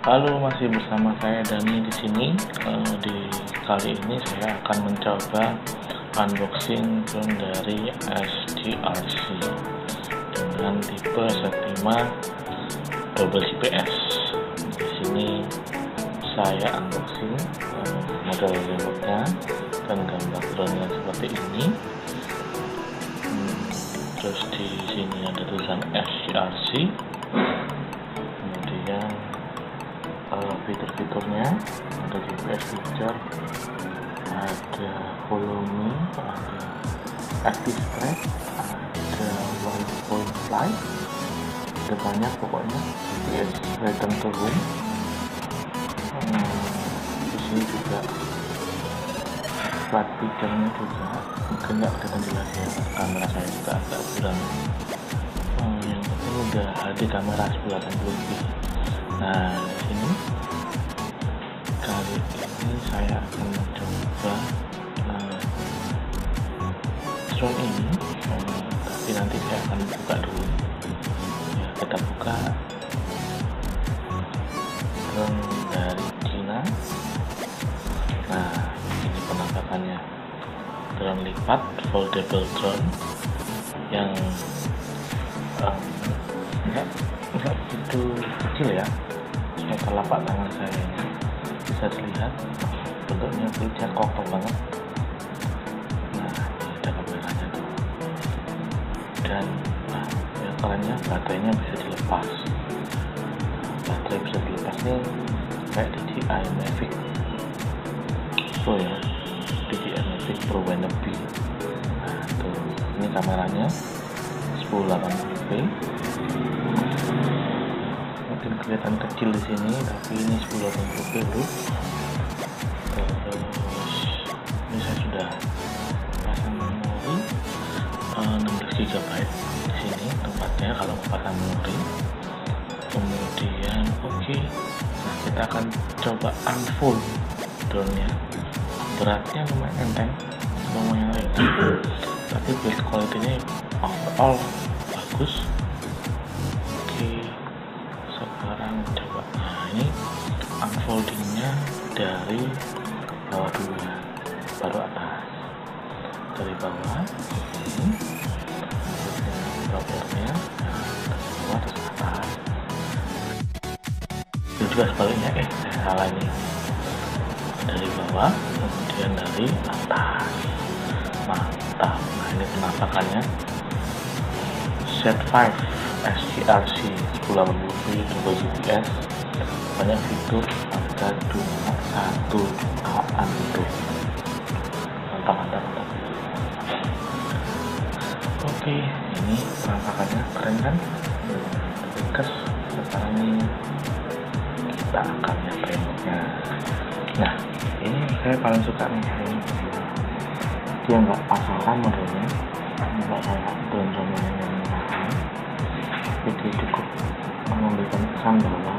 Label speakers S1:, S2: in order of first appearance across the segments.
S1: Halo, masih bersama saya Dani di sini. Di kali ini saya akan mencoba unboxing drone dari SJRC dengan tipe Z5 double GPS. Di sini saya unboxing model remote-nya dan gambar drone-nya seperti ini. Terus di sini ada tulisan SJRC. Kemudian fitur-fiturnya ada GPS feature, ada volume, ada active track, ada one point flight, ada banyak pokoknya. GPS return to home. Di sini juga flat feature-nya juga mungkin nggak kelihatan jelas ya, kamera saya juga agak kurang. Yang penting udah ada kamera 1080 lebih. Nah, di sini kali ini saya akan mencoba drone ini, tapi nanti saya akan buka dulu. Ya, kita buka drone dari Cina. Nah, ini penampakannya, drone lipat foldable drone yang enggak begitu kecil ya. Telapak tangan saya ini bisa dilihat bentuknya kulitnya kokoh banget. Nah, ini ada kameranya tuh, dan yang kerennya baterainya bisa dilepas. Baterai bisa dilepas nih kayak DJI Mavic Pro ya, DJI Mavic Pro wannabe. Nah tuh, ini kameranya 1080p. Mungkin kelihatan kecil di sini, tapi ini 1080p bro. Terus ini saya sudah pasang memori 16 GB di sini tempatnya kalau mau pasang memori. Kemudian nah kita akan coba unfold drone-nya. Beratnya lumayan enteng, lumayan ringan, tapi build quality-nya overall bagus. Sekarang coba, nah ini unfoldingnya dari bawah dulu, baru atas. Dari bawah ini propernya, dari bawah terus atas. Itu juga sebaliknya, saya salah ini. Dari bawah kemudian dari atas. Mantap. Nah ini penampakannya Z5 SJRC 1080p double GPS, banyak fitur, harga 1jutaan itu. Mantap. Oke, ini penampakannya keren kan, ringkas. Sekarang ini kita akan lihat remote-nya. Nah, ini saya paling suka nih, dia nggak pasaran modelnya, nggak kayak drone-drone yang mahal. Jadi cukup memberikan kesan bahwa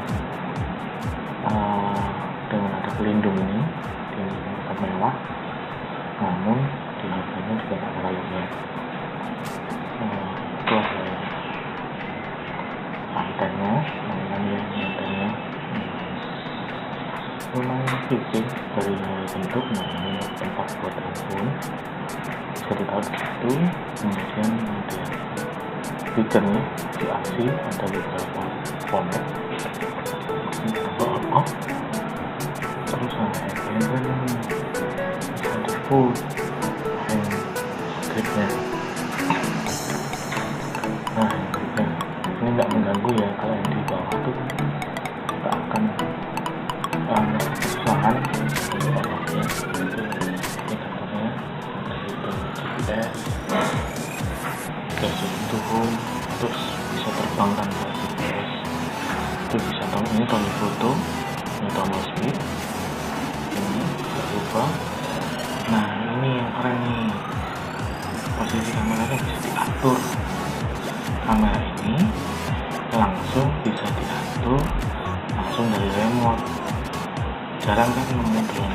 S1: dengan ada pelindung ini dia sangat mewah, namun di harganya juga tak terlalu murah. Itu ada antennya, antennya lumayan kecil dari bentuk. Nah ini tempat buat handphone, bisa ditaruh di situ. Kemudian ada fiturnya di aksi, ada beberapa format off, terus ada handle, bisa di full hand gripnya. Nah gripnya ini nggak mengganggu ya, kalau yang di bawah tuh nggak akan kesusahan dari bawahnya. Ini contohnya ada fitur GPS, turun, terus bisa terbang tanpa GPS. Itu bisa tahu, ini tombol foto, ini tombol speed, ini berubah. Nah ini yang keren nih, posisi kameranya bisa diatur. Kamera ini langsung bisa diatur langsung dari remote. Jarang kan nemu drone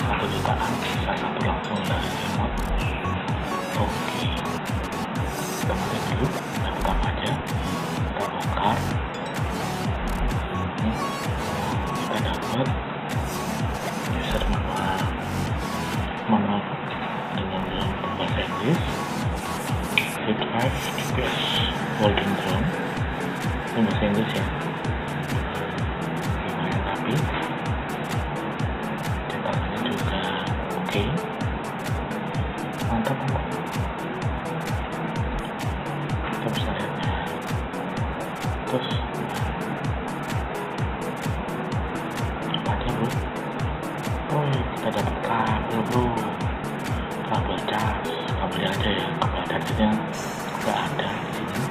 S1: 1 jutaan bisa satu langsung dari remote. Oke, kita mati dulu, kita aja, kita bongkar. Z5 GPS holding drone, ini bahasa Inggris ya, lumayan rapi, cetakannya juga oke, mantap. Kita bisa lihatnya. Terus apa aja bro? Oh kita dapat kabel bro, kabel cas, kabelnya aja ya, kabel casnya nggak ada di sini.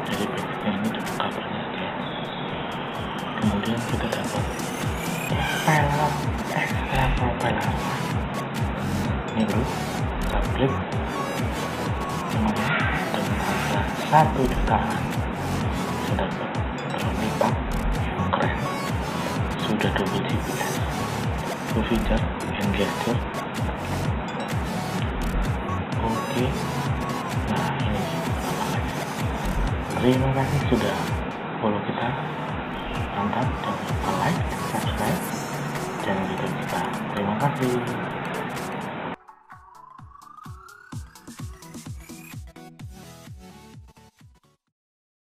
S1: Jadi basicnya ini cuma kabelnya aja. Kemudian kita dapat pelek, pelek. Ini bro, tablet namanya dengan harga 1 jutaan. Sudah terlipat, keren, sudah double GPS, full feature and gesture. Oke, nah ini apa lagi? Terima kasih sudah follow kita, mantap. Jangan lupa like, subscribe channel YouTube kita. Terima kasih.